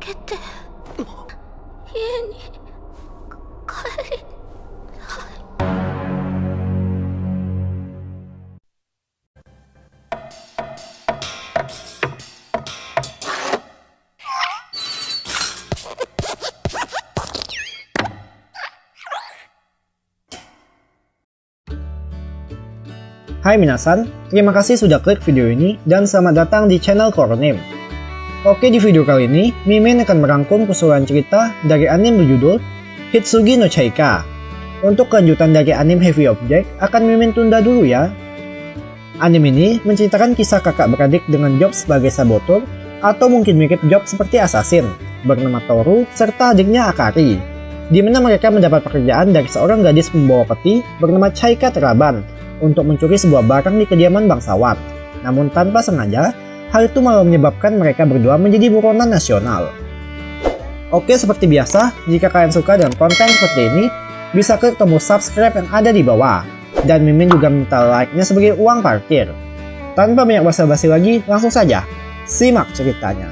けて家に帰りたい。Hai minasan, terima kasih sudah klik video ini dan selamat datang di channel Coronym. Oke, di video kali ini, Mimin akan merangkum keseluruhan cerita dari anime berjudul Hitsugi no Chaika. Untuk kelanjutan dari anime Heavy Object, akan Mimin tunda dulu ya. Anime ini menceritakan kisah kakak beradik dengan job sebagai saboteur atau mungkin mirip job seperti assassin, bernama Toru serta adiknya Akari, di mana mereka mendapat pekerjaan dari seorang gadis pembawa peti bernama Chaika Teraban untuk mencuri sebuah barang di kediaman bangsawan. Namun tanpa sengaja, hal itu malah menyebabkan mereka berdua menjadi buronan nasional. Oke, seperti biasa, jika kalian suka dengan konten seperti ini, bisa klik tombol subscribe yang ada di bawah. Dan Mimin juga minta like-nya sebagai uang parkir. Tanpa banyak basa-basi lagi, langsung saja simak ceritanya.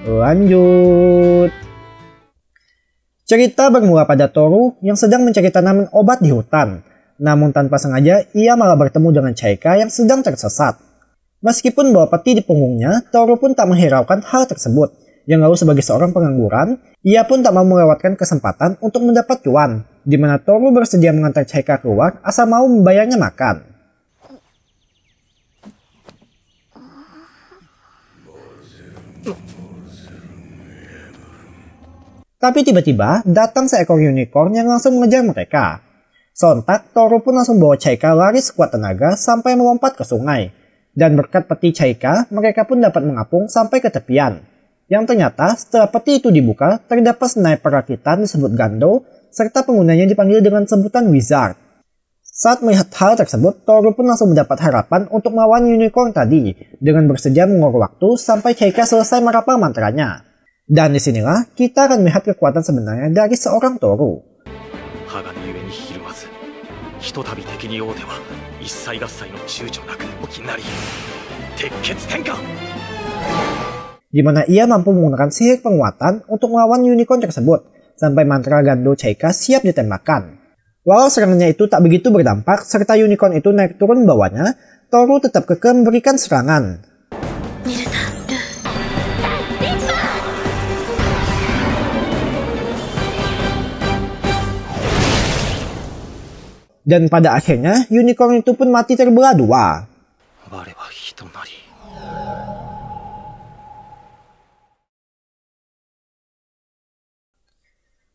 Lanjut. Cerita bermula pada Toru yang sedang mencari tanaman obat di hutan. Namun tanpa sengaja, ia malah bertemu dengan Chaika yang sedang tersesat. Meskipun bawa peti di punggungnya, Toru pun tak menghiraukan hal tersebut. Yang lalu sebagai seorang pengangguran, ia pun tak mau melewatkan kesempatan untuk mendapat cuan, di mana Toru bersedia mengantar Chaika keluar asal mau membayarnya makan. Tapi tiba-tiba datang seekor unicorn yang langsung mengejar mereka. Sontak, Toru pun langsung bawa Chaika lari sekuat tenaga sampai melompat ke sungai. Dan berkat peti Chaika, mereka pun dapat mengapung sampai ke tepian. Yang ternyata, setelah peti itu dibuka, terdapat sniper rakitan disebut Gando, serta penggunanya dipanggil dengan sebutan Wizard. Saat melihat hal tersebut, Toru pun langsung mendapat harapan untuk melawan unicorn tadi, dengan bersedia mengulur waktu sampai Chaika selesai merapal mantranya. Dan disinilah, kita akan melihat kekuatan sebenarnya dari seorang Toru. Di mana ia mampu menggunakan sihir penguatan untuk melawan unicorn tersebut, sampai mantra Gando Chaika siap ditembakkan. Walau serangannya itu tak begitu berdampak, serta unicorn itu naik turun bawahnya, Toru tetap kekeh memberikan serangan. Dan pada akhirnya, unicorn itu pun mati terbelah dua.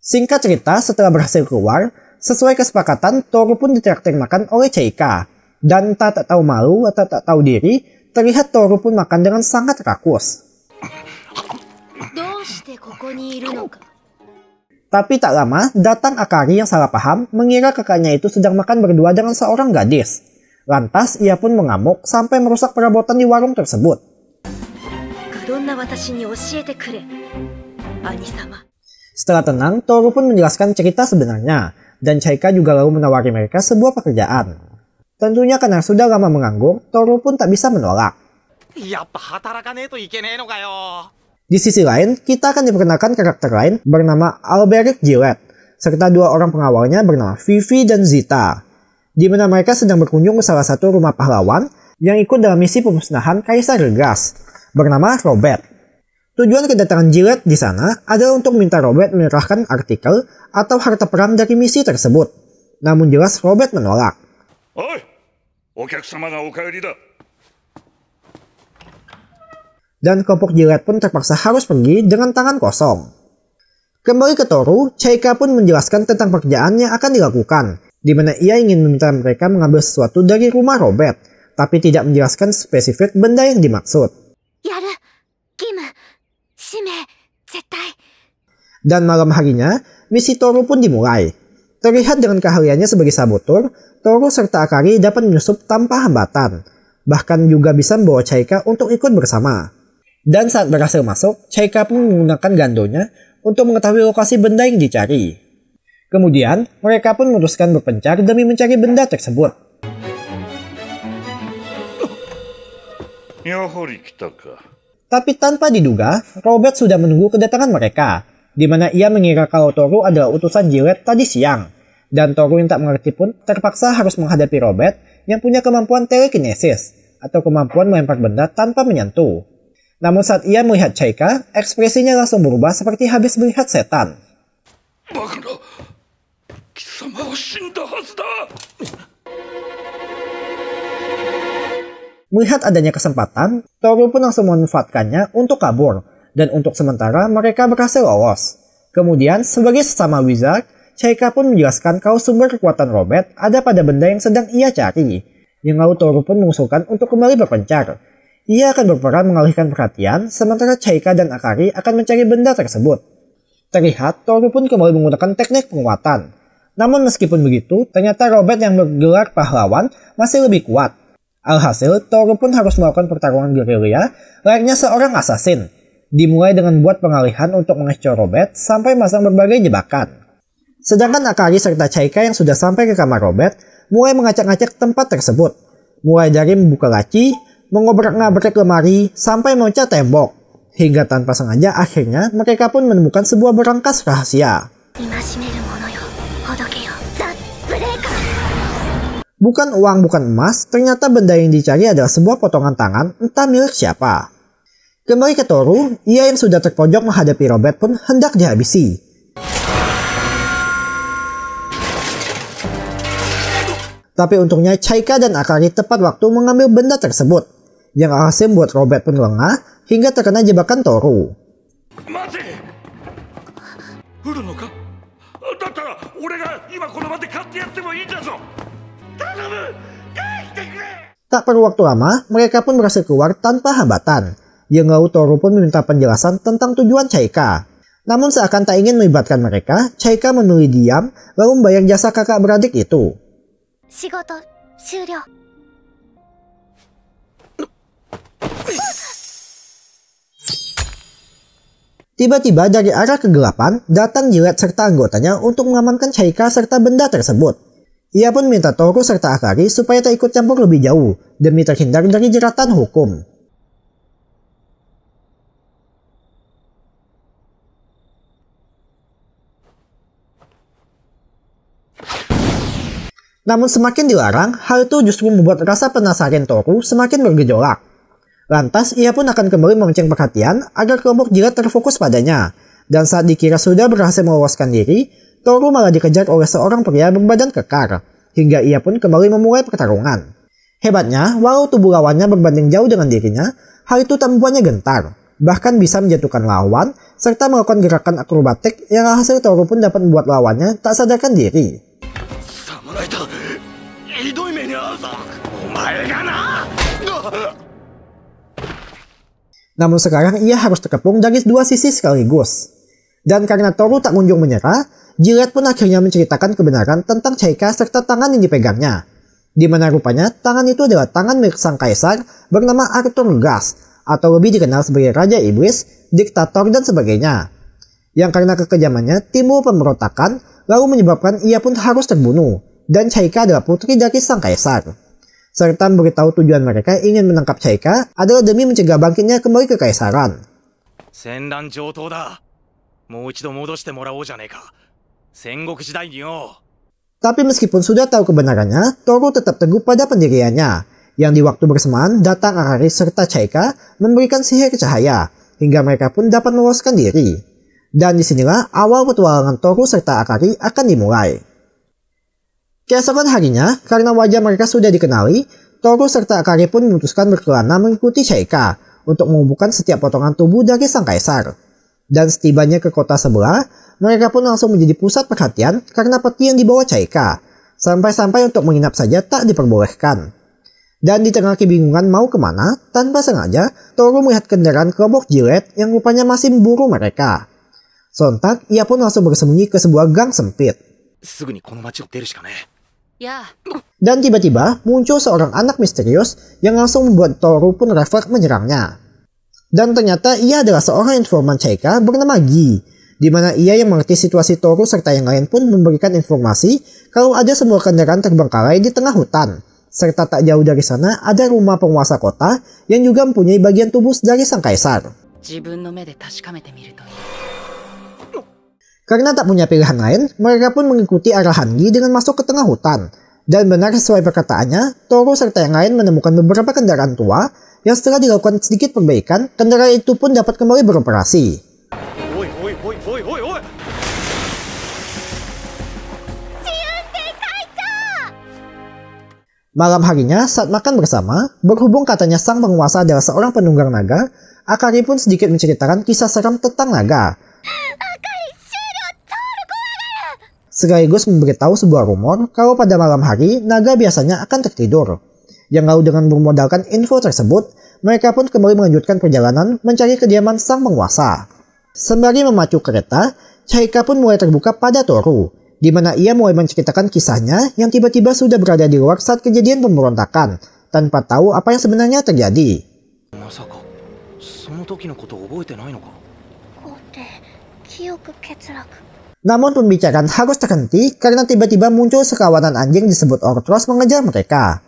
Singkat cerita, setelah berhasil keluar, sesuai kesepakatan, Toru pun ditraktir makan oleh Chaika. Dan tak tahu malu atau tak tahu diri, terlihat Toru pun makan dengan sangat rakus. Tapi tak lama, datang Akari yang salah paham, mengira kakaknya itu sedang makan berdua dengan seorang gadis. Lantas, ia pun mengamuk sampai merusak perabotan di warung tersebut. Setelah tenang, Toru pun menjelaskan cerita sebenarnya, dan Chaika juga lalu menawari mereka sebuah pekerjaan. Tentunya karena sudah lama menganggur, Toru pun tak bisa menolak. Di sisi lain, kita akan diperkenalkan karakter lain bernama Alberic Gillette, serta dua orang pengawalnya bernama Vivi dan Zita, di mana mereka sedang berkunjung ke salah satu rumah pahlawan yang ikut dalam misi pemusnahan Kaisar Regas, bernama Robert. Tujuan kedatangan Gillette di sana adalah untuk minta Robert menyerahkan artikel atau harta perang dari misi tersebut. Namun jelas Robert menolak. Dan kelompok Gillette pun terpaksa harus pergi dengan tangan kosong. Kembali ke Toru, Chaika pun menjelaskan tentang pekerjaan yang akan dilakukan, di mana ia ingin meminta mereka mengambil sesuatu dari rumah Robert, tapi tidak menjelaskan spesifik benda yang dimaksud. Dan malam harinya, misi Toru pun dimulai. Terlihat dengan keahliannya sebagai saboteur, Toru serta Akari dapat menyusup tanpa hambatan. Bahkan juga bisa membawa Chaika untuk ikut bersama. Dan saat berhasil masuk, Chaika pun menggunakan gandonya untuk mengetahui lokasi benda yang dicari. Kemudian, mereka pun memutuskan berpencar demi mencari benda tersebut. Tapi tanpa diduga, Robert sudah menunggu kedatangan mereka, di mana ia mengira kalau Toru adalah utusan Gillette tadi siang. Dan Toru yang tak mengerti pun terpaksa harus menghadapi Robert yang punya kemampuan telekinesis, atau kemampuan melempar benda tanpa menyentuh. Namun saat ia melihat Chaika, ekspresinya langsung berubah seperti habis melihat setan. Melihat adanya kesempatan, Toru pun langsung memanfaatkannya untuk kabur, dan untuk sementara mereka berhasil lolos. Kemudian, sebagai sesama wizard, Chaika pun menjelaskan kalau sumber kekuatan Robert ada pada benda yang sedang ia cari. Yang lalu Toru pun mengusulkan untuk kembali berpencar. Ia akan berperan mengalihkan perhatian, sementara Chaika dan Akari akan mencari benda tersebut. Terlihat, Toru pun kembali menggunakan teknik penguatan. Namun meskipun begitu, ternyata Robert yang bergelar pahlawan masih lebih kuat. Alhasil, Toru pun harus melakukan pertarungan gerilya layaknya seorang assassin. Dimulai dengan buat pengalihan untuk mengecoh Robert sampai masang berbagai jebakan. Sedangkan Akari serta Chaika yang sudah sampai ke kamar Robert mulai mengacak-ngacak tempat tersebut. Mulai dari membuka laci, mengobrak-ngabrak lemari, sampai loncat tembok. Hingga tanpa sengaja akhirnya mereka pun menemukan sebuah berangkas rahasia. Bukan uang, bukan emas, ternyata benda yang dicari adalah sebuah potongan tangan, entah milik siapa. Kembali ke Toru, ia yang sudah terpojok menghadapi Robert pun hendak dihabisi. Tapi untungnya Chaika dan Akari tepat waktu mengambil benda tersebut, yang alhasil membuat Robert pun lengah hingga terkena jebakan Toru. Tak perlu waktu lama, mereka pun berhasil keluar tanpa hambatan. Yang lalu Toru pun meminta penjelasan tentang tujuan Chaika. Namun seakan tak ingin melibatkan mereka, Chaika memilih diam lalu membayar jasa kakak beradik itu. Tiba-tiba dari arah kegelapan, datang Gillette serta anggotanya untuk mengamankan Chaika serta benda tersebut. Ia pun minta Toru serta Akari supaya tak ikut campur lebih jauh, demi terhindar dari jeratan hukum. Namun semakin dilarang, hal itu justru membuat rasa penasaran Toru semakin bergejolak. Lantas, ia pun akan kembali memancing perhatian agar kelompok Gillette terfokus padanya. Dan saat dikira sudah berhasil meloloskan diri, Toru malah dikejar oleh seorang pria berbadan kekar. Hingga ia pun kembali memulai pertarungan. Hebatnya, walau tubuh lawannya berbanding jauh dengan dirinya, hal itu tak membuatnya gentar. Bahkan bisa menjatuhkan lawan, serta melakukan gerakan akrobatik yang hasil Toru pun dapat membuat lawannya tak sadarkan diri. Namun sekarang ia harus terkepung dari dua sisi sekaligus. Dan karena Toru tak kunjung menyerah, Gillette pun akhirnya menceritakan kebenaran tentang Chaika serta tangan yang dipegangnya. Di mana rupanya tangan itu adalah tangan milik sang kaisar bernama Arthur Gas, atau lebih dikenal sebagai Raja Iblis, Diktator dan sebagainya. Yang karena kekejamannya timbul pemberontakan, lalu menyebabkan ia pun harus terbunuh. Dan Chaika adalah putri dari sang kaisar. Serta memberitahu tujuan mereka ingin menangkap Chaika adalah demi mencegah bangkitnya kembali ke kekaisaran. Tapi meskipun sudah tahu kebenarannya, Toru tetap teguh pada pendiriannya, yang di waktu bersamaan datang Akari serta Chaika memberikan sihir cahaya, hingga mereka pun dapat meloloskan diri. Dan disinilah awal petualangan Toru serta Akari akan dimulai. Keesokan harinya, karena wajah mereka sudah dikenali, Toru serta Akari pun memutuskan berkelana mengikuti Chaika untuk mengumpulkan setiap potongan tubuh dari sang kaisar. Dan setibanya ke kota sebelah, mereka pun langsung menjadi pusat perhatian karena peti yang dibawa Chaika, sampai-sampai untuk menginap saja tak diperbolehkan. Dan di tengah kebingungan mau kemana, tanpa sengaja, Toru melihat kendaraan kelompok Gillette yang rupanya masih memburu mereka. Sontak, ia pun langsung bersembunyi ke sebuah gang sempit. Dan tiba-tiba muncul seorang anak misterius yang langsung membuat Toru pun refleks menyerangnya. Dan ternyata ia adalah seorang informan Chaika bernama Gi, di mana ia yang mengerti situasi Toru serta yang lain pun memberikan informasi kalau ada sebuah kendaraan terbengkalai di tengah hutan, Serta tak jauh dari sana ada rumah penguasa kota yang juga mempunyai bagian tubuh dari sang kaisar. Karena tak punya pilihan lain, mereka pun mengikuti arah Hangi dengan masuk ke tengah hutan. Dan benar sesuai perkataannya, Toru serta yang lain menemukan beberapa kendaraan tua yang setelah dilakukan sedikit perbaikan, kendaraan itu pun dapat kembali beroperasi. Malam harinya, saat makan bersama, berhubung katanya sang penguasa adalah seorang penunggang naga, Akari pun sedikit menceritakan kisah seram tentang naga. Sekaligus memberitahu sebuah rumor kalau pada malam hari, naga biasanya akan tertidur. Yang lalu dengan bermodalkan info tersebut, mereka pun kembali melanjutkan perjalanan mencari kediaman sang penguasa. Sembari memacu kereta, Chaika pun mulai terbuka pada Toru, di mana ia mulai menceritakan kisahnya yang tiba-tiba sudah berada di luar saat kejadian pemberontakan, tanpa tahu apa yang sebenarnya terjadi. Namun pembicaraan harus terhenti karena tiba-tiba muncul sekawanan anjing disebut Orthros mengejar mereka.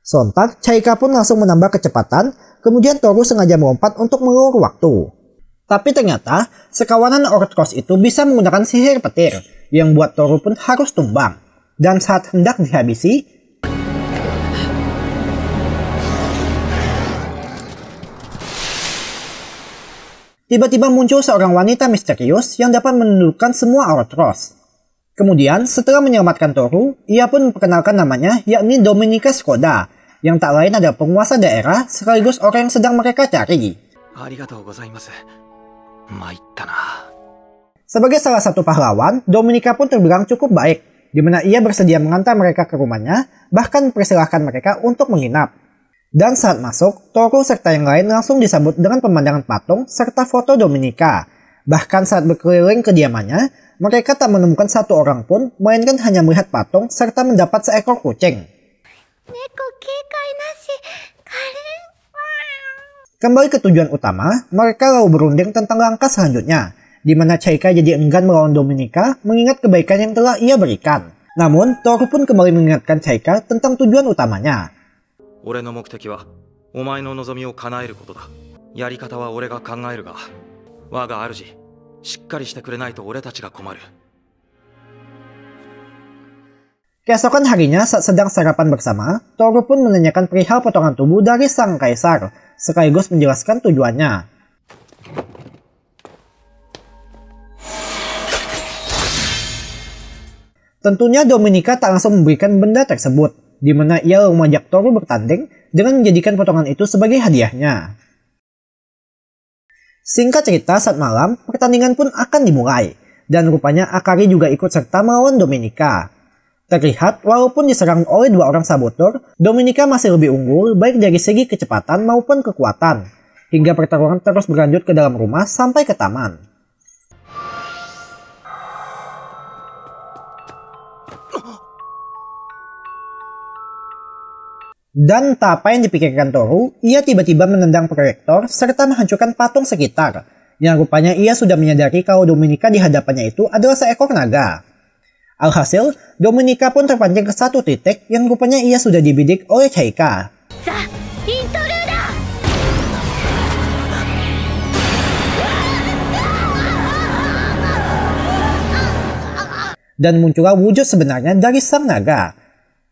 Sontak, Chaika pun langsung menambah kecepatan, kemudian Toru sengaja melompat untuk mengulur waktu. Tapi ternyata, sekawanan Orthros itu bisa menggunakan sihir petir, yang buat Toru pun harus tumbang. Dan saat hendak dihabisi, tiba-tiba muncul seorang wanita misterius yang dapat menundukkan semua Orthros. Kemudian, setelah menyelamatkan Toru, ia pun memperkenalkan namanya, yakni Dominika Skoda, yang tak lain adalah penguasa daerah sekaligus orang yang sedang mereka cari. Sebagai salah satu pahlawan, Dominika pun terbilang cukup baik, di mana ia bersedia mengantar mereka ke rumahnya, bahkan mempersilahkan mereka untuk menginap. Dan saat masuk, Toru serta yang lain langsung disambut dengan pemandangan patung serta foto Dominika. Bahkan saat berkeliling kediamannya, mereka tak menemukan satu orang pun, melainkan hanya melihat patung serta mendapat seekor kucing. Kembali ke tujuan utama, mereka lalu berunding tentang langkah selanjutnya, di mana Chaika jadi enggan melawan Dominika mengingat kebaikan yang telah ia berikan. Namun, Toru pun kembali mengingatkan Chaika tentang tujuan utamanya. Keesokan harinya saat sedang sarapan bersama, Toru pun menanyakan perihal potongan tubuh dari sang kaisar, sekaligus menjelaskan tujuannya. Tentunya Dominika tak langsung memberikan benda tersebut, di mana ia mengajak Toru bertanding dengan menjadikan potongan itu sebagai hadiahnya. Singkat cerita, saat malam, pertandingan pun akan dimulai, dan rupanya Akari juga ikut serta melawan Dominika. Terlihat, walaupun diserang oleh dua orang saboteur, Dominika masih lebih unggul baik dari segi kecepatan maupun kekuatan, hingga pertarungan terus berlanjut ke dalam rumah sampai ke taman. Dan tak apa yang dipikirkan Toru, ia tiba-tiba menendang proyektor serta menghancurkan patung sekitar, yang rupanya ia sudah menyadari kalau Dominika di hadapannya itu adalah seekor naga. Alhasil, Dominika pun terpancing ke satu titik yang rupanya ia sudah dibidik oleh Chaika. Dan muncullah wujud sebenarnya dari sang naga.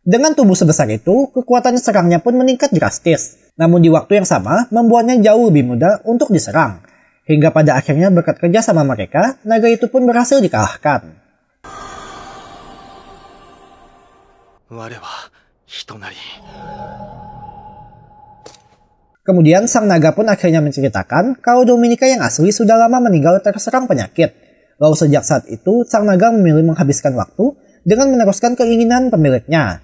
Dengan tubuh sebesar itu, kekuatan serangnya pun meningkat drastis. Namun di waktu yang sama, membuatnya jauh lebih mudah untuk diserang. Hingga pada akhirnya berkat kerja sama mereka, naga itu pun berhasil dikalahkan. Kemudian sang naga pun akhirnya menceritakan kalau Dominika yang asli sudah lama meninggal terserang penyakit. Lalu sejak saat itu, sang naga memilih menghabiskan waktu dengan meneruskan keinginan pemiliknya.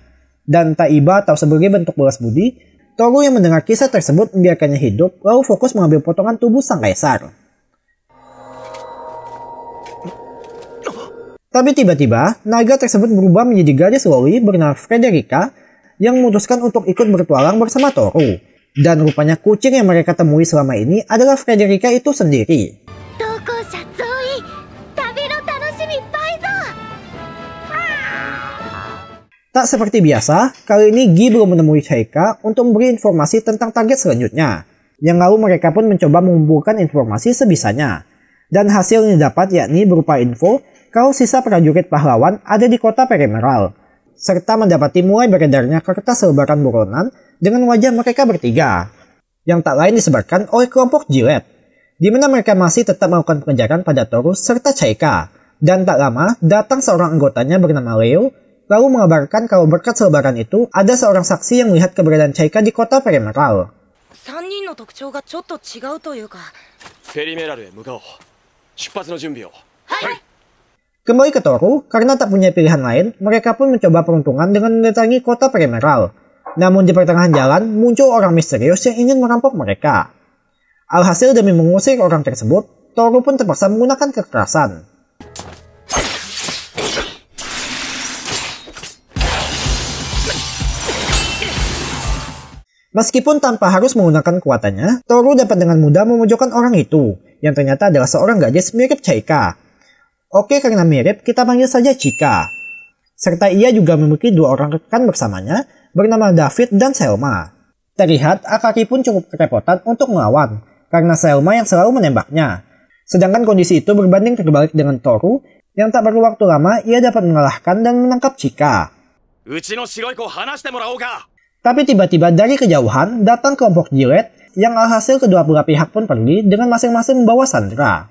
Dan tak iba atau sebagai bentuk balas budi, Toru yang mendengar kisah tersebut membiarkannya hidup lalu fokus mengambil potongan tubuh sang kaisar. Tapi tiba-tiba, naga tersebut berubah menjadi gadis loli bernama Frederica yang memutuskan untuk ikut bertualang bersama Toru. Dan rupanya kucing yang mereka temui selama ini adalah Frederica itu sendiri. Tak seperti biasa, kali ini Gi belum menemui Chaika untuk memberi informasi tentang target selanjutnya. Yang lalu mereka pun mencoba mengumpulkan informasi sebisanya. Dan hasil yang didapat yakni berupa info kalau sisa prajurit pahlawan ada di kota Perimeral. Serta mendapati mulai beredarnya kertas selebaran buronan dengan wajah mereka bertiga. Yang tak lain disebarkan oleh kelompok Gillette. Di mana mereka masih tetap melakukan pengejaran pada Toru serta Chaika. Dan tak lama datang seorang anggotanya bernama Leo lalu mengabarkan kalau berkat selebaran itu ada seorang saksi yang melihat keberadaan Chaika di kota Perimeral. Kembali ke Toru, karena tak punya pilihan lain, mereka pun mencoba peruntungan dengan mendatangi kota Perimeral. Namun di pertengahan jalan muncul orang misterius yang ingin merampok mereka. Alhasil demi mengusir orang tersebut, Toru pun terpaksa menggunakan kekerasan. Meskipun tanpa harus menggunakan kekuatannya, Toru dapat dengan mudah memojokkan orang itu, yang ternyata adalah seorang gadis mirip Chaika. Oke, karena mirip, kita panggil saja Chika. Serta ia juga memiliki dua orang rekan bersamanya, bernama David dan Selma. Terlihat, Akari pun cukup kerepotan untuk melawan, karena Selma yang selalu menembaknya. Sedangkan kondisi itu berbanding terbalik dengan Toru, yang tak perlu waktu lama ia dapat mengalahkan dan menangkap Chika. Tapi tiba-tiba dari kejauhan datang kelompok Gillette yang alhasil kedua belah pihak pun pergi dengan masing-masing membawa sandera.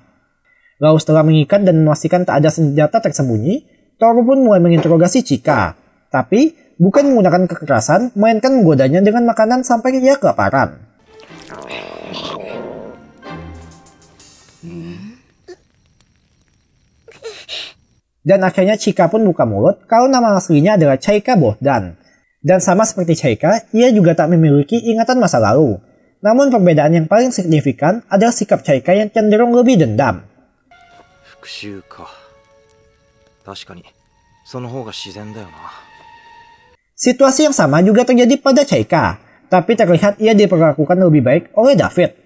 Lalu setelah mengikat dan memastikan tak ada senjata tersembunyi, Toru pun mulai menginterogasi Chika. Tapi bukan menggunakan kekerasan, melainkan menggodanya dengan makanan sampai ia kelaparan. Dan akhirnya Chika pun buka mulut kalau nama aslinya adalah Chaika Bohdan. Dan sama seperti Chaika, ia juga tak memiliki ingatan masa lalu. Namun perbedaan yang paling signifikan adalah sikap Chaika yang cenderung lebih dendam. Situasi yang sama juga terjadi pada Chaika, tapi terlihat ia diperlakukan lebih baik oleh David.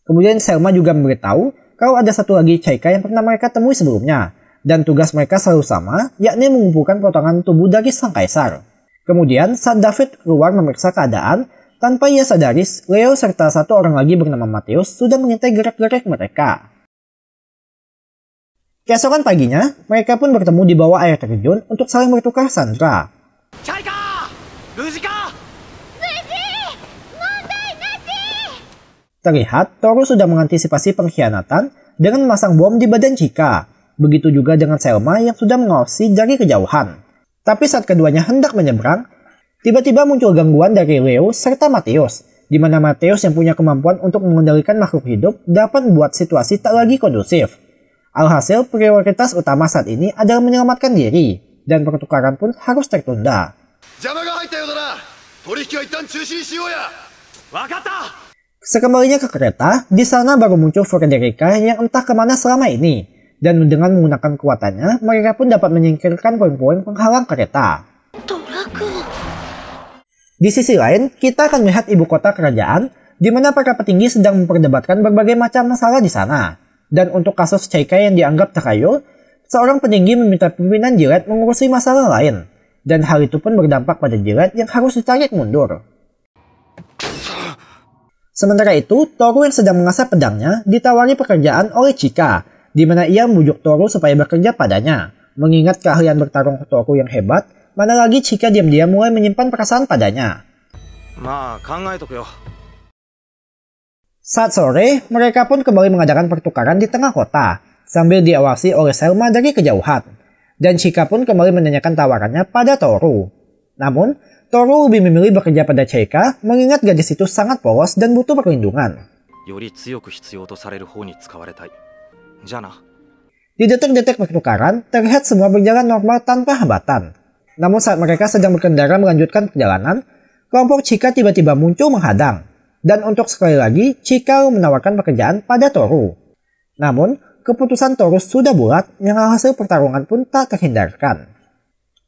Kemudian Selma juga memberitahu kalau ada satu lagi Chaika yang pernah mereka temui sebelumnya, dan tugas mereka selalu sama, yakni mengumpulkan potongan tubuh dari sang kaisar. Kemudian, saat David keluar memeriksa keadaan, tanpa ia sadari, Leo serta satu orang lagi bernama Mattheus sudah mengintai gerak-gerik mereka. Keesokan paginya, mereka pun bertemu di bawah air terjun untuk saling bertukar sandera. Terlihat, Toru sudah mengantisipasi pengkhianatan dengan memasang bom di badan Chika. Begitu juga dengan Selma yang sudah mengawasi dari kejauhan. Tapi saat keduanya hendak menyeberang, tiba-tiba muncul gangguan dari Leo serta Mattheus, di mana Mattheus yang punya kemampuan untuk mengendalikan makhluk hidup dapat membuat situasi tak lagi kondusif. Alhasil, prioritas utama saat ini adalah menyelamatkan diri, dan pertukaran pun harus tertunda. Sekembalinya ke kereta, di sana baru muncul Frederica yang entah kemana selama ini. Dan dengan menggunakan kekuatannya, mereka pun dapat menyingkirkan poin-poin penghalang kereta. Di sisi lain, kita akan melihat ibu kota kerajaan, di mana para petinggi sedang memperdebatkan berbagai macam masalah di sana. Dan untuk kasus Chaika yang dianggap terkayul, seorang petinggi meminta pimpinan Gillette mengurusi masalah lain. Dan hal itu pun berdampak pada Gillette yang harus ditarik mundur. Sementara itu, Toru yang sedang mengasah pedangnya ditawari pekerjaan oleh Chika, di mana ia membujuk Toru supaya bekerja padanya. Mengingat keahlian bertarung Toru yang hebat, mana lagi Chika diam-diam mulai menyimpan perasaan padanya. Saat sore, mereka pun kembali mengadakan pertukaran di tengah kota, sambil diawasi oleh Selma dari kejauhan. Dan Chika pun kembali menanyakan tawarannya pada Toru. Namun, Toru lebih memilih bekerja pada Chaika, mengingat gadis itu sangat polos dan butuh perlindungan. Di detik-detik pertukaran, terlihat semua berjalan normal tanpa hambatan. Namun saat mereka sedang berkendara melanjutkan perjalanan, kelompok Chika tiba-tiba muncul menghadang. Dan untuk sekali lagi, Chika menawarkan pekerjaan pada Toru. Namun, keputusan Toru sudah bulat, yang hasil pertarungan pun tak terhindarkan.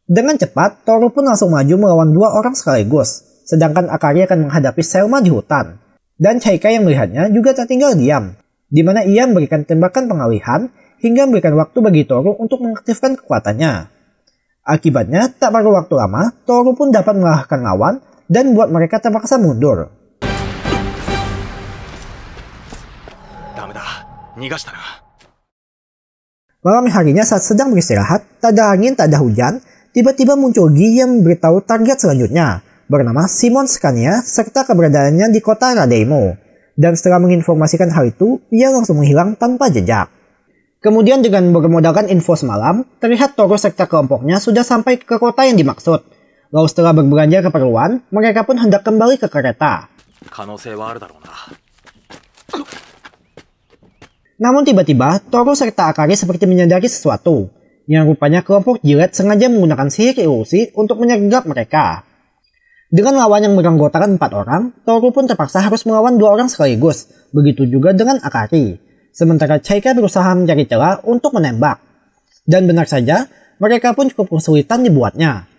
Dengan cepat, Toru pun langsung maju melawan dua orang sekaligus, sedangkan Akari akan menghadapi Selma di hutan. Dan Chaika yang melihatnya juga tak tinggal diam, di mana ia memberikan tembakan pengalihan hingga memberikan waktu bagi Toru untuk mengaktifkan kekuatannya. Akibatnya, tak perlu waktu lama, Toru pun dapat mengalahkan lawan dan buat mereka terpaksa mundur. Malam harinya saat sedang beristirahat, tak ada angin, tak ada hujan, tiba-tiba muncul Gi yang memberitahu target selanjutnya, bernama Shimon Scania serta keberadaannya di kota Radeimo. Dan setelah menginformasikan hal itu, ia langsung menghilang tanpa jejak. Kemudian dengan bermodalkan info semalam, terlihat Toru serta kelompoknya sudah sampai ke kota yang dimaksud. Lalu setelah berbelanja keperluan, mereka pun hendak kembali ke kereta. Namun tiba-tiba, Toru serta Akari seperti menyadari sesuatu, yang rupanya kelompok jilet sengaja menggunakan sihir ilusi untuk menyergap mereka. Dengan lawan yang beranggotakan 4 orang, Toru pun terpaksa harus melawan 2 orang sekaligus, begitu juga dengan Akari. Sementara Chaika berusaha mencari celah untuk menembak. Dan benar saja, mereka pun cukup kesulitan dibuatnya.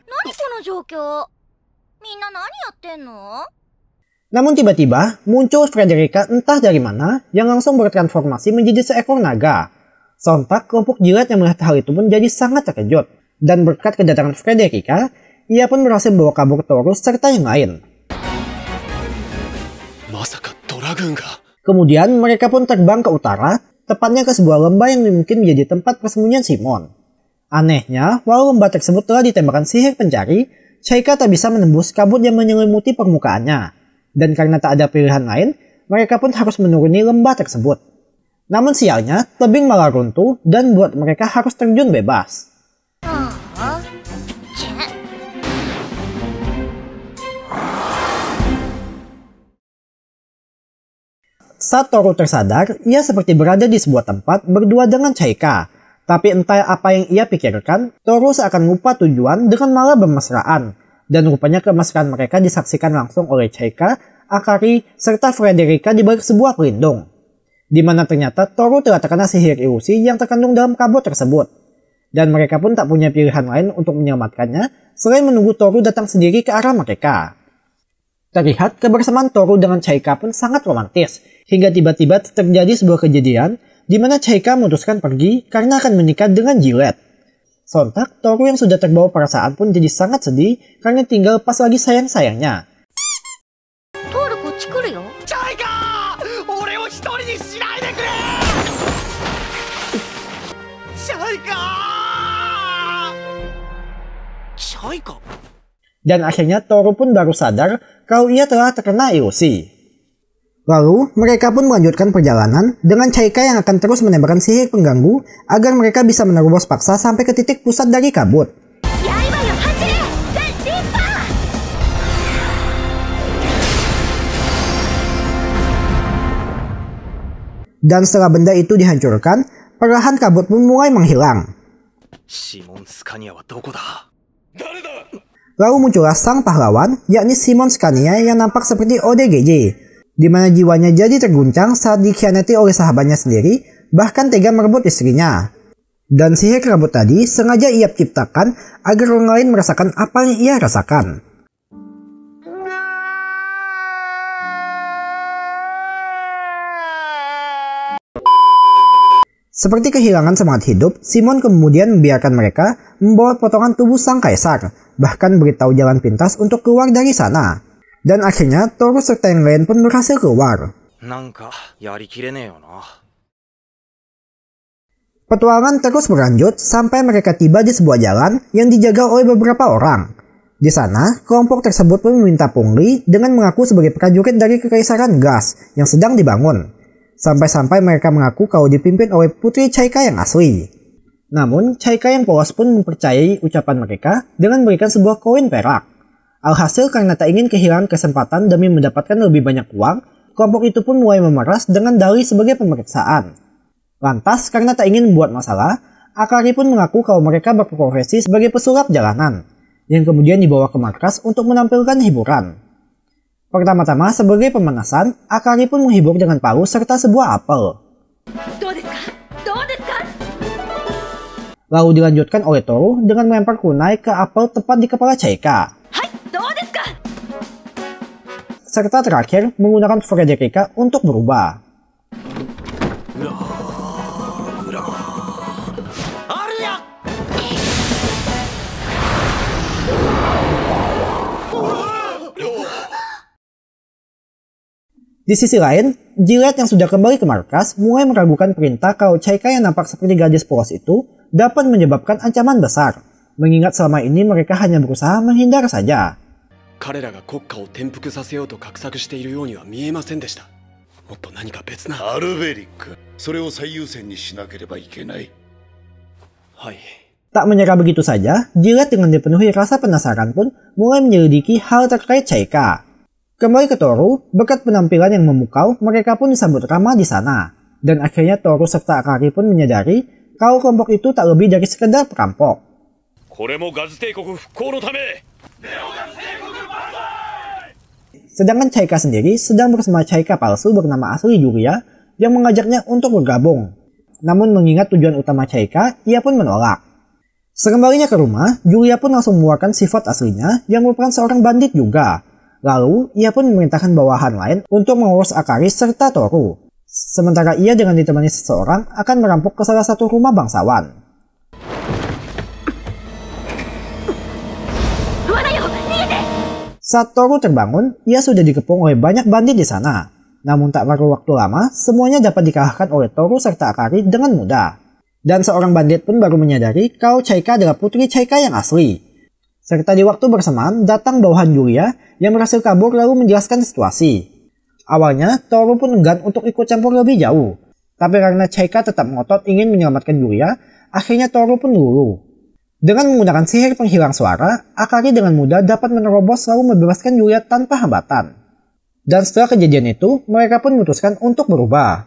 Namun tiba-tiba muncul Frederica entah dari mana yang langsung bertransformasi menjadi seekor naga. Sontak kelompok jilat yang melihat hal itu pun jadi sangat terkejut. Dan berkat kedatangan Frederica, ia pun berhasil membawa kabur Toru serta yang lain. Kemudian mereka pun terbang ke utara, tepatnya ke sebuah lembah yang mungkin menjadi tempat persembunyian Shimon. Anehnya, walau lembah tersebut telah ditembakkan sihir pencari, Chaika tak bisa menembus kabut yang menyelimuti permukaannya. Dan karena tak ada pilihan lain, mereka pun harus menuruni lembah tersebut. Namun sialnya, tebing malah runtuh dan buat mereka harus terjun bebas. Saat Toru tersadar, ia seperti berada di sebuah tempat berdua dengan Chaika. Tapi entah apa yang ia pikirkan, Toru seakan lupa tujuan dengan malah bermesraan. Dan rupanya kemesraan mereka disaksikan langsung oleh Chaika, Akari, serta Frederica di balik sebuah pelindung. Di mana ternyata Toru telah terkena sihir ilusi yang terkandung dalam kabut tersebut. Dan mereka pun tak punya pilihan lain untuk menyelamatkannya selain menunggu Toru datang sendiri ke arah mereka. Terlihat kebersamaan Toru dengan Chaika pun sangat romantis, hingga tiba-tiba terjadi sebuah kejadian di mana Chaika memutuskan pergi karena akan menikah dengan Jilet. Sontak, Toru yang sudah terbawa perasaan pun jadi sangat sedih karena tinggal pas lagi sayang-sayangnya. Dan akhirnya Toru pun baru sadar kalau ia telah terkena ilusi. Lalu, mereka pun melanjutkan perjalanan dengan Chaika yang akan terus menembakkan sihir pengganggu agar mereka bisa menerobos paksa sampai ke titik pusat dari kabut. Dan setelah benda itu dihancurkan, perlahan kabut pun mulai menghilang. Lalu muncullah sang pahlawan, yakni Shimon Scania yang nampak seperti ODGJ. Di mana jiwanya jadi terguncang saat dikhianati oleh sahabatnya sendiri, bahkan tega merebut istrinya. Dan sihir rambut tadi sengaja ia ciptakan agar orang lain merasakan apa yang ia rasakan. Seperti kehilangan semangat hidup, Shimon kemudian membiarkan mereka membawa potongan tubuh sang kaisar, bahkan beritahu jalan pintas untuk keluar dari sana. Dan akhirnya Toru serta yang lain pun berhasil keluar. Petualangan terus berlanjut sampai mereka tiba di sebuah jalan yang dijaga oleh beberapa orang. Di sana, kelompok tersebut pun meminta pungli dengan mengaku sebagai prajurit dari Kekaisaran Gas yang sedang dibangun. Sampai-sampai mereka mengaku kalau dipimpin oleh putri Chaika yang asli. Namun, Chaika yang polos pun mempercayai ucapan mereka dengan memberikan sebuah koin perak. Alhasil karena tak ingin kehilangan kesempatan demi mendapatkan lebih banyak uang, kelompok itu pun mulai memeras dengan dalih sebagai pemeriksaan. Lantas, karena tak ingin membuat masalah, Akari pun mengaku kalau mereka berprofesi sebagai pesulap jalanan, yang kemudian dibawa ke markas untuk menampilkan hiburan. Pertama-tama sebagai pemanasan, Akari pun menghibur dengan palu serta sebuah apel. Lalu dilanjutkan oleh Toru dengan melempar kunai ke apel tepat di kepala Chaika. Serta terakhir menggunakan Frederica untuk berubah. Di sisi lain, Gillette yang sudah kembali ke markas mulai meragukan perintah kalau Chaika yang nampak seperti gadis polos itu dapat menyebabkan ancaman besar, mengingat selama ini mereka hanya berusaha menghindar saja. 彼らが国家を転覆させようと画策しているようには見えませんでした。もっと何か別な。アルベリック、それを最優先にしなければいけない。はい。 Tak menyerah begitu saja, Gillette dengan dipenuhi rasa penasaran pun mulai menyelidiki hal terkait Chaika. Kembali ke Toru, berkat penampilan yang memukau, mereka pun disambut ramah di sana. Dan akhirnya Toru serta Akari pun menyadari kalau kelompok itu tak lebih dari sekedar perampok. Sedangkan Chaika sendiri sedang bersama Chaika palsu bernama asli Yuria yang mengajaknya untuk bergabung. Namun mengingat tujuan utama Chaika, ia pun menolak. Sekembalinya ke rumah, Yuria pun langsung mengeluarkan sifat aslinya yang merupakan seorang bandit juga. Lalu, ia pun memerintahkan bawahan lain untuk mengurus Akari serta Toru. Sementara ia dengan ditemani seseorang akan merampok ke salah satu rumah bangsawan. Saat Toru terbangun, ia sudah dikepung oleh banyak bandit di sana. Namun tak perlu waktu lama, semuanya dapat dikalahkan oleh Toru serta Akari dengan mudah. Dan seorang bandit pun baru menyadari kalau Chaika adalah putri Chaika yang asli. Serta di waktu bersamaan datang bawahan Yuria yang berhasil kabur lalu menjelaskan situasi. Awalnya Toru pun enggan untuk ikut campur lebih jauh. Tapi karena Chaika tetap ngotot ingin menyelamatkan Yuria, akhirnya Toru pun luluh. Dengan menggunakan sihir penghilang suara, Akari dengan mudah dapat menerobos lalu membebaskan Yuria tanpa hambatan. Dan setelah kejadian itu, mereka pun memutuskan untuk berubah.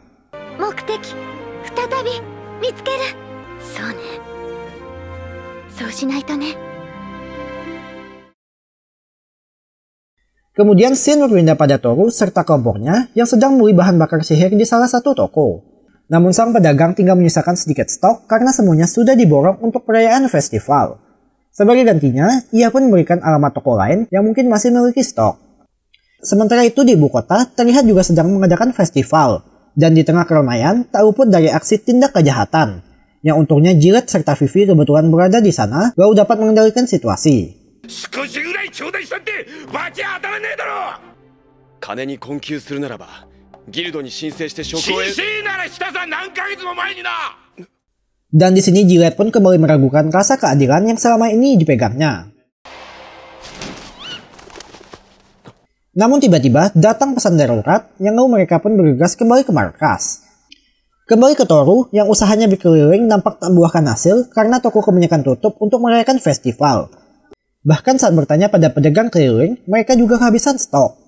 Kemudian scene berpindah pada Toru serta kelompoknya yang sedang membeli bahan bakar sihir di salah satu toko. Namun sang pedagang tinggal menyisakan sedikit stok karena semuanya sudah diborong untuk perayaan festival. Sebagai gantinya, ia pun memberikan alamat toko lain yang mungkin masih memiliki stok. Sementara itu di ibu kota terlihat juga sedang mengadakan festival. Dan di tengah keramaian tak luput dari aksi tindak kejahatan. Yang untungnya Gillette serta Vivi kebetulan berada di sana lalu dapat mengendalikan situasi. 金に困窮するならばギルドに申請して職を得。申請ならしたさ何ヶ月も前にな。 Dan di sini Gillette pun kembali meragukan rasa keadilan yang selama ini dipegangnya. Namun tiba-tiba datang pesan darurat yang lalu mereka pun bergegas kembali ke markas. Kembali ke Toru yang usahanya berkeliling nampak tak membuahkan hasil karena toko kebanyakan tutup untuk merayakan festival. Bahkan saat bertanya pada pedagang keliling, mereka juga kehabisan stok.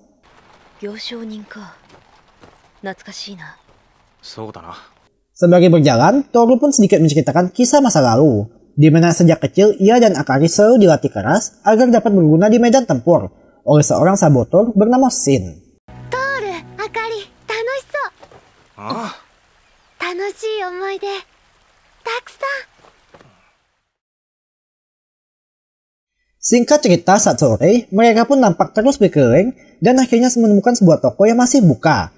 Sebagai berjalan, Toru pun sedikit menceritakan kisah masa lalu, di mana sejak kecil ia dan Akari selalu dilatih keras agar dapat berguna di medan tempur oleh seorang saboteur bernama Shin. Toru, Akari, tanoshou. Tanoshii omoide takusan. Singkat cerita, saat sore, mereka pun nampak terus berkeliling dan akhirnya menemukan sebuah toko yang masih buka.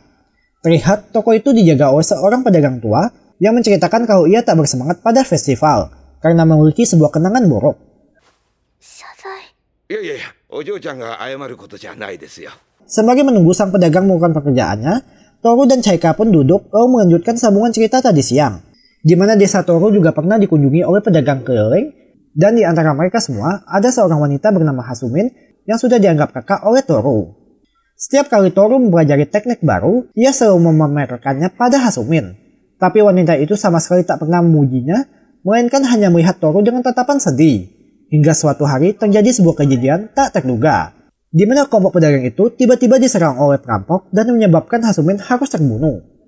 Terlihat toko itu dijaga oleh seorang pedagang tua yang menceritakan kalau ia tak bersemangat pada festival karena memiliki sebuah kenangan buruk. Sembari menunggu sang pedagang melakukan pekerjaannya, Toru dan Chaika pun duduk lalu melanjutkan sambungan cerita tadi siang, di mana desa Toru juga pernah dikunjungi oleh pedagang keliling. Dan di antara mereka semua, ada seorang wanita bernama Hasumin yang sudah dianggap kakak oleh Toru. Setiap kali Toru mempelajari teknik baru, ia selalu memamerkannya pada Hasumin. Tapi wanita itu sama sekali tak pernah memujinya, melainkan hanya melihat Toru dengan tatapan sedih. Hingga suatu hari terjadi sebuah kejadian tak terduga, di mana kelompok pedagang itu tiba-tiba diserang oleh perampok dan menyebabkan Hasumin harus terbunuh.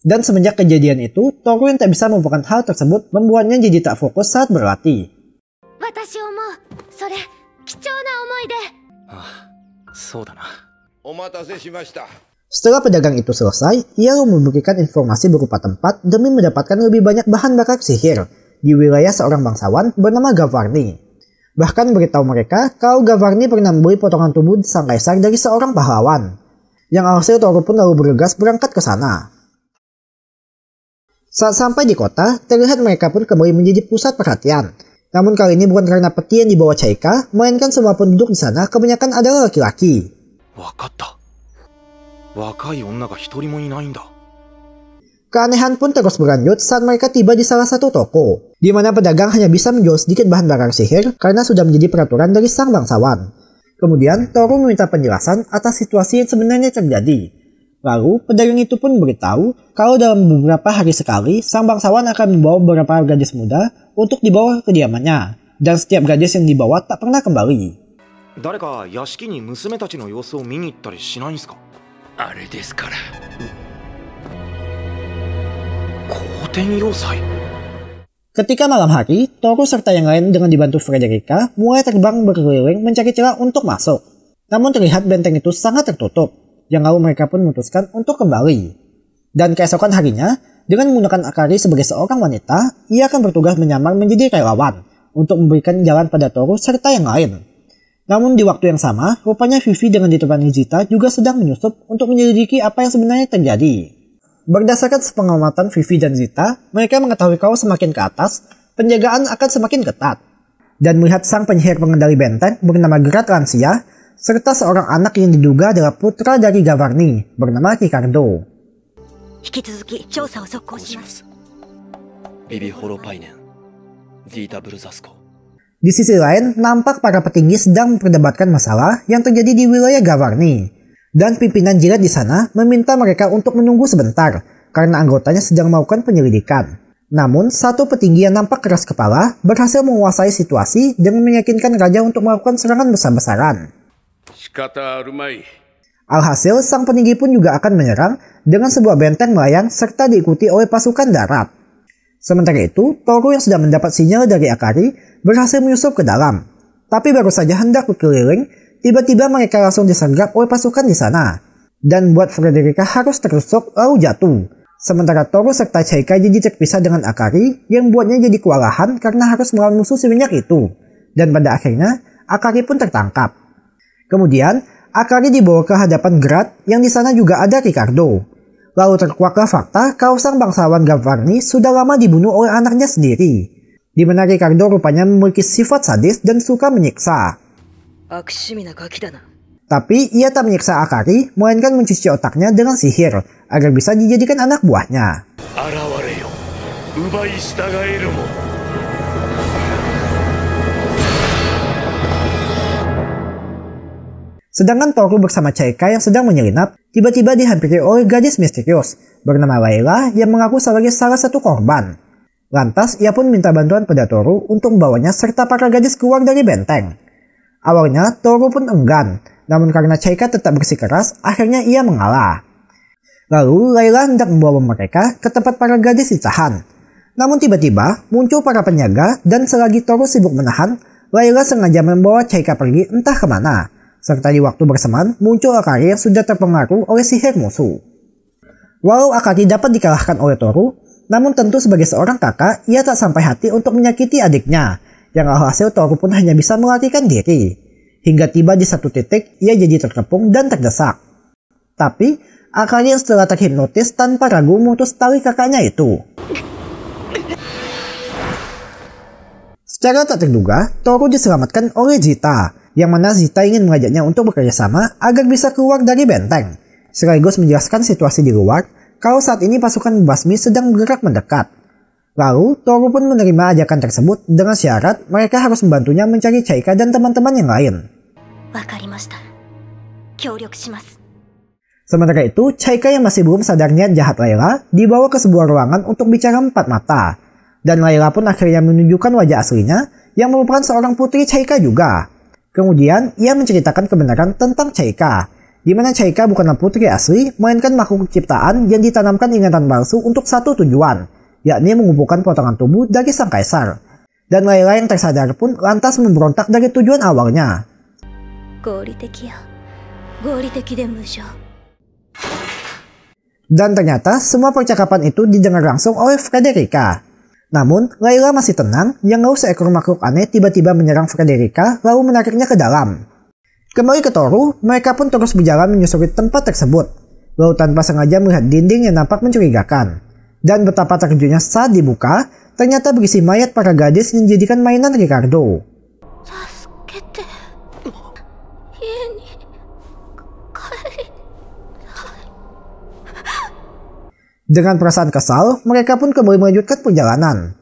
Dan semenjak kejadian itu, Toru yang tak bisa melupakan hal tersebut membuatnya jadi tak fokus saat berlatih. Setelah pedagang itu selesai, ia memberikan informasi berupa tempat demi mendapatkan lebih banyak bahan bakar sihir di wilayah seorang bangsawan bernama Gavarni. Bahkan beritahu mereka kalau Gavarni pernah membeli potongan tubuh sang kaisar dari seorang pahlawan. Yang alhasil Toru pun lalu bergegas berangkat ke sana. Saat sampai di kota, terlihat mereka pun kembali menjadi pusat perhatian. Namun kali ini bukan karena peti yang dibawa Chaika, melainkan semua penduduk di sana kebanyakan adalah laki-laki. Keanehan pun terus berlanjut saat mereka tiba di salah satu toko, di mana pedagang hanya bisa menjual sedikit bahan bakar sihir karena sudah menjadi peraturan dari sang bangsawan. Kemudian Toru meminta penjelasan atas situasi yang sebenarnya terjadi. Lalu pedagang itu pun memberitahu kalau dalam beberapa hari sekali sang bangsawan akan membawa beberapa gadis muda untuk dibawa ke kediamannya, dan setiap gadis yang dibawa tak pernah kembali. Ketika malam hari, Toru serta yang lain dengan dibantu Frederica mulai terbang berkeliling mencari celah untuk masuk. Namun terlihat benteng itu sangat tertutup. Yang lalu mereka pun memutuskan untuk kembali. Dan keesokan harinya, dengan menggunakan Akari sebagai seorang wanita, ia akan bertugas menyamar menjadi relawan untuk memberikan jalan pada Toru serta yang lain. Namun di waktu yang sama, rupanya Vivi dengan ditemani Zita juga sedang menyusup untuk menyelidiki apa yang sebenarnya terjadi. Berdasarkan sepengamatan Vivi dan Zita, mereka mengetahui kalau semakin ke atas, penjagaan akan semakin ketat. Dan melihat sang penyihir pengendali benteng bernama Gerat Lansia, serta seorang anak yang diduga adalah putra dari Gavarni bernama Ricardo. Di sisi lain, nampak para petinggi sedang memperdebatkan masalah yang terjadi di wilayah Gavarni. Dan pimpinan jilat di sana meminta mereka untuk menunggu sebentar karena anggotanya sedang melakukan penyelidikan. Namun, satu petinggi yang nampak keras kepala berhasil menguasai situasi dengan meyakinkan raja untuk melakukan serangan besar-besaran. Alhasil, sang petinggi pun juga akan menyerang dengan sebuah benteng melayang serta diikuti oleh pasukan darat. Sementara itu, Toru yang sudah mendapat sinyal dari Akari berhasil menyusup ke dalam. Tapi baru saja hendak berkeliling, tiba-tiba mereka langsung disergap oleh pasukan di sana. Dan buat Frederica harus terusuk lalu jatuh. Sementara Toru serta Chaika jadi terpisah dengan Akari yang buatnya jadi kewalahan karena harus melawan musuh si minyak itu. Dan pada akhirnya, Akari pun tertangkap. Kemudian, Akari dibawa ke hadapan Gerat yang di sana juga ada Ricardo. Lalu terkuaklah fakta kalau sang bangsawan Gavarni sudah lama dibunuh oleh anaknya sendiri. Di mana Ricardo rupanya memiliki sifat sadis dan suka menyiksa. Tapi ia tak menyiksa Akari, melainkan mencuci otaknya dengan sihir agar bisa dijadikan anak buahnya. Sedangkan Toru bersama Chaika yang sedang menyelinap, tiba-tiba dihampiri oleh gadis misterius bernama Layla yang mengaku sebagai salah satu korban. Lantas, ia pun minta bantuan pada Toru untuk membawanya serta para gadis keluar dari benteng. Awalnya, Toru pun enggan, namun karena Chaika tetap bersikeras, akhirnya ia mengalah. Lalu, Layla hendak membawa mereka ke tempat para gadis ditahan. Namun tiba-tiba, muncul para penjaga dan selagi Toru sibuk menahan, Layla sengaja membawa Chaika pergi entah kemana. Serta di waktu bersamaan muncul Akari yang sudah terpengaruh oleh sihir musuh. Walau Akari dapat dikalahkan oleh Toru, namun tentu sebagai seorang kakak, ia tak sampai hati untuk menyakiti adiknya, yang alhasil Toru pun hanya bisa melarikan diri. Hingga tiba di satu titik, ia jadi terkepung dan terdesak. Tapi, Akari yang setelah terhipnotis tanpa ragu memutus tali kakaknya itu. Secara tak terduga, Toru diselamatkan oleh Zita, yang mana Zita ingin mengajaknya untuk bekerja sama agar bisa keluar dari benteng, sekaligus menjelaskan situasi di luar kalau saat ini pasukan Basmi sedang bergerak mendekat. Lalu, Toru pun menerima ajakan tersebut dengan syarat mereka harus membantunya mencari Chaika dan teman-teman yang lain. Sementara itu, Chaika yang masih belum sadar niat jahat Layla dibawa ke sebuah ruangan untuk bicara empat mata. Dan Layla pun akhirnya menunjukkan wajah aslinya yang merupakan seorang putri Chaika juga. Kemudian, ia menceritakan kebenaran tentang Chaika, di mana Chaika bukanlah putri asli, melainkan makhluk ciptaan yang ditanamkan ingatan palsu untuk satu tujuan, yakni mengumpulkan potongan tubuh dari sang kaisar. Dan Layla yang tersadar pun lantas memberontak dari tujuan awalnya. Dan ternyata semua percakapan itu didengar langsung oleh Frederica. Namun, Layla masih tenang yang lalu seekor makhluk aneh tiba-tiba menyerang Frederica lalu menariknya ke dalam. Kembali ke Toru, mereka pun terus berjalan menyusuri tempat tersebut, lalu tanpa sengaja melihat dinding yang nampak mencurigakan. Dan betapa terkejutnya saat dibuka, ternyata berisi mayat para gadis yang dijadikan mainan Ricardo. 助けて家に帰り Dengan perasaan kesal, mereka pun kembali melanjutkan perjalanan.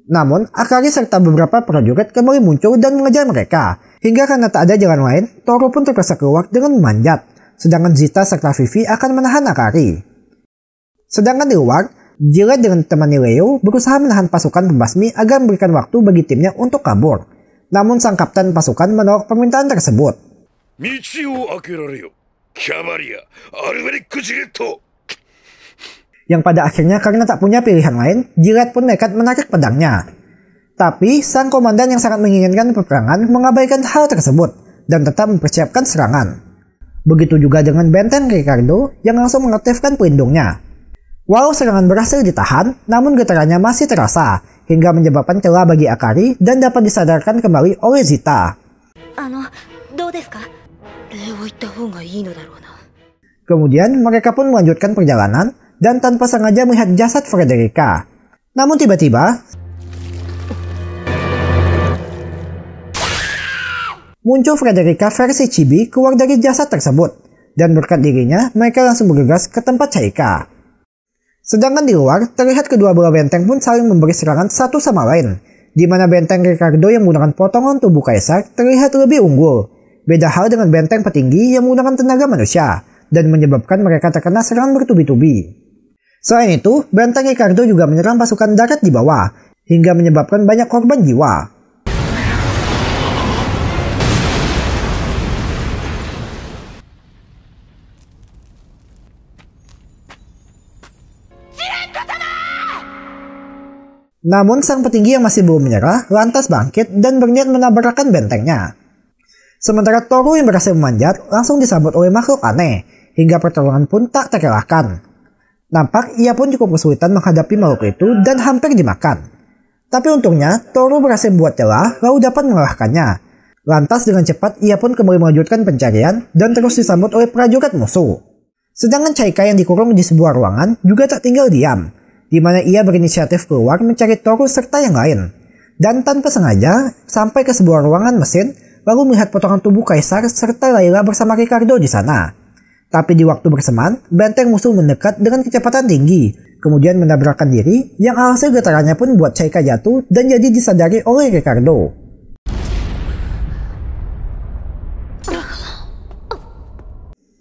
Namun, Akari serta beberapa prajurit kembali muncul dan mengejar mereka. Hingga karena tak ada jalan lain, Toru pun terpaksa keluar dengan memanjat. Sedangkan Zita serta Vivi akan menahan Akari. Sedangkan di luar, Gillette dengan temannya Leo berusaha menahan pasukan pembasmi agar memberikan waktu bagi timnya untuk kabur. Namun sang kapten pasukan menolak permintaan tersebut. Yang pada akhirnya karena tak punya pilihan lain, Gillette pun nekat menarik pedangnya. Tapi sang komandan yang sangat menginginkan peperangan mengabaikan hal tersebut dan tetap mempersiapkan serangan. Begitu juga dengan benteng Ricardo yang langsung mengaktifkan pelindungnya. Walau serangan berhasil ditahan, namun getarannya masih terasa hingga menyebabkan celah bagi Akari dan dapat disadarkan kembali oleh Zita. Kemudian mereka pun melanjutkan perjalanan dan tanpa sengaja melihat jasad Frederica. Namun tiba-tiba muncul Frederica versi chibi keluar dari jasad tersebut, dan berkat dirinya mereka langsung bergegas ke tempat Chaika. Sedangkan di luar, terlihat kedua belah benteng pun saling memberi serangan satu sama lain, di mana benteng Ricardo yang menggunakan potongan tubuh kaisar terlihat lebih unggul. Beda hal dengan benteng petinggi yang menggunakan tenaga manusia, dan menyebabkan mereka terkena serangan bertubi-tubi. Selain itu, benteng Ricardo juga menyerang pasukan darat di bawah, hingga menyebabkan banyak korban jiwa. Namun sang petinggi yang masih belum menyerah lantas bangkit dan berniat menabrakkan bentengnya. Sementara Toru yang berhasil memanjat langsung disambut oleh makhluk aneh, hingga pertolongan pun tak terelakkan. Nampak ia pun cukup kesulitan menghadapi makhluk itu dan hampir dimakan. Tapi untungnya Toru berhasil membuat celah lalu dapat mengalahkannya. Lantas dengan cepat ia pun kembali melanjutkan pencarian dan terus disambut oleh prajurit musuh. Sedangkan Chaika yang dikurung di sebuah ruangan juga tak tinggal diam, di mana ia berinisiatif keluar mencari Toru serta yang lain. Dan tanpa sengaja sampai ke sebuah ruangan mesin, lalu melihat potongan tubuh kaisar serta Layla bersama Ricardo di sana. Tapi di waktu bersamaan, benteng musuh mendekat dengan kecepatan tinggi, kemudian menabrakkan diri, yang alhasil getarannya pun buat Chaika jatuh dan jadi disadari oleh Ricardo.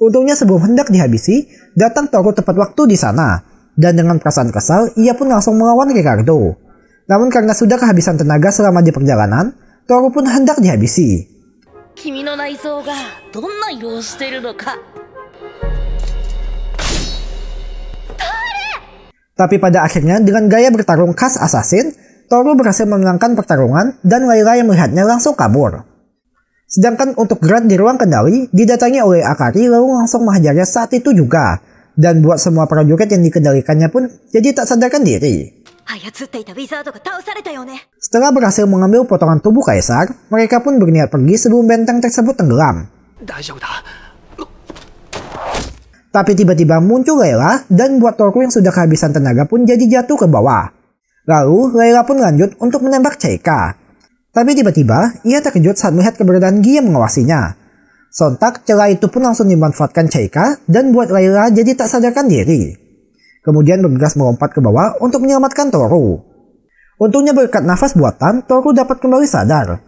Untungnya sebelum hendak dihabisi, datang Toru tepat waktu di sana. Dan dengan perasaan kesal, ia pun langsung melawan Ricardo. Namun karena sudah kehabisan tenaga selama di perjalanan, Toru pun hendak dihabisi. Tapi pada akhirnya dengan gaya bertarung khas assassin, Toru berhasil memenangkan pertarungan dan Layla yang melihatnya langsung kabur. Sedangkan untuk Grant di ruang kendali didatangi oleh Akari lalu langsung menghajarnya saat itu juga. Dan buat semua prajurit yang dikendalikannya pun jadi tak sadarkan diri. Setelah berhasil mengambil potongan tubuh kaisar, mereka pun berniat pergi sebelum benteng tersebut tenggelam. Tapi tiba-tiba muncul Layla dan buat Toru yang sudah kehabisan tenaga pun jadi jatuh ke bawah. Lalu Layla pun lanjut untuk menembak Chaika. Tapi tiba-tiba ia terkejut saat melihat keberadaan Gi yang mengawasinya. Sontak, celah itu pun langsung dimanfaatkan Chaika dan buat Layla jadi tak sadarkan diri. Kemudian bergegas melompat ke bawah untuk menyelamatkan Toru. Untungnya berkat nafas buatan, Toru dapat kembali sadar.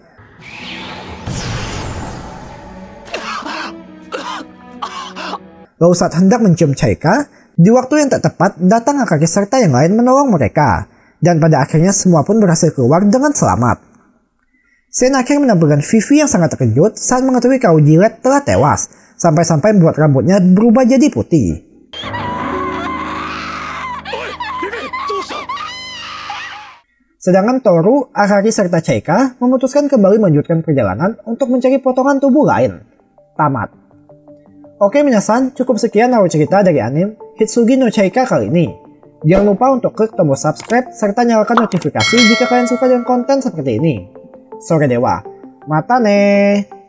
Lalu saat hendak mencium Chaika, di waktu yang tak tepat datang Akari serta yang lain menolong mereka. Dan pada akhirnya semua pun berhasil keluar dengan selamat. Scene akhir menampilkan Vivi yang sangat terkejut saat mengetahui kalau Gillette telah tewas, sampai-sampai membuat rambutnya berubah jadi putih. Sedangkan Toru, Akari serta Chaika memutuskan kembali melanjutkan perjalanan untuk mencari potongan tubuh lain. Tamat. Oke minasan, cukup sekian naruh cerita dari anime Hitsugi no Chaika kali ini. Jangan lupa untuk klik tombol subscribe serta nyalakan notifikasi jika kalian suka dengan konten seperti ini. Sore dewa, mata nih.